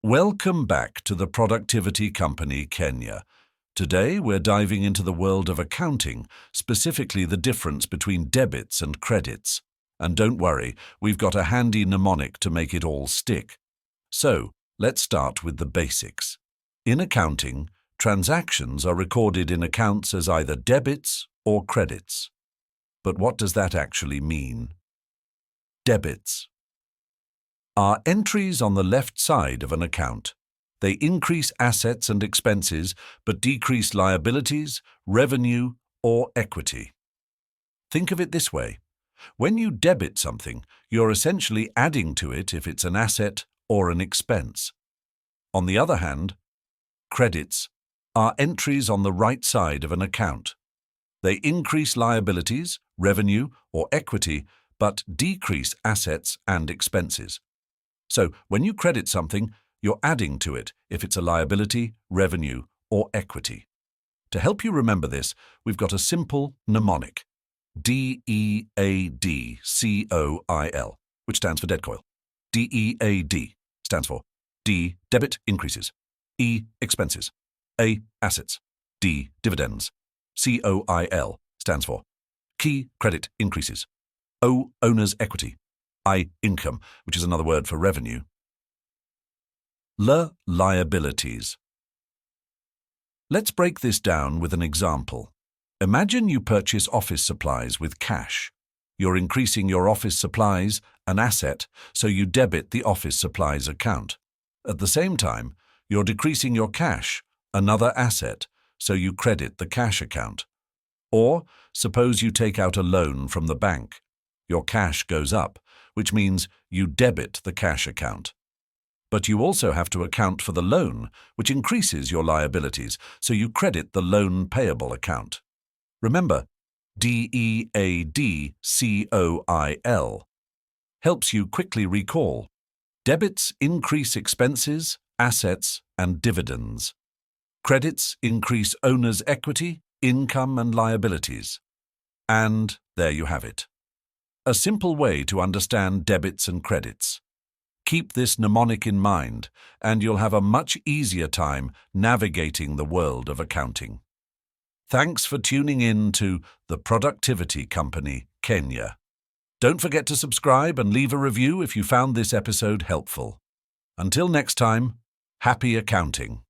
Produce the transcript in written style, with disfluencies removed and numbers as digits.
Welcome back to the Productivity Company, Kenya. Today, we're diving into the world of accounting, specifically the difference between debits and credits. And don't worry, we've got a handy mnemonic to make it all stick. So, let's start with the basics. In accounting, transactions are recorded in accounts as either debits or credits. But what does that actually mean? Debits are entries on the left side of an account. They increase assets and expenses, but decrease liabilities, revenue, or equity. Think of it this way. When you debit something, you're essentially adding to it if it's an asset or an expense. On the other hand, credits are entries on the right side of an account. They increase liabilities, revenue, or equity, but decrease assets and expenses. So, when you credit something, you're adding to it if it's a liability, revenue, or equity. To help you remember this, we've got a simple mnemonic, DEADCOIL, which stands for dead coil. DEAD stands for D, debit increases, E, expenses, A, assets, D, dividends. COIL stands for key credit increases, O, owner's equity, I, income, which is another word for revenue. Liabilities. Let's break this down with an example. Imagine you purchase office supplies with cash. You're increasing your office supplies, an asset, so you debit the office supplies account. At the same time, you're decreasing your cash, another asset, so you credit the cash account. Or, suppose you take out a loan from the bank. Your cash goes up, which means you debit the cash account. But you also have to account for the loan, which increases your liabilities, so you credit the loan payable account. Remember, DEADCOIL helps you quickly recall. Debits increase expenses, assets, and dividends. Credits increase owner's equity, income, and liabilities. And there you have it. A simple way to understand debits and credits. Keep this mnemonic in mind, and you'll have a much easier time navigating the world of accounting. Thanks for tuning in to the Productivity Company, Kenya. Don't forget to subscribe and leave a review if you found this episode helpful. Until next time, happy accounting.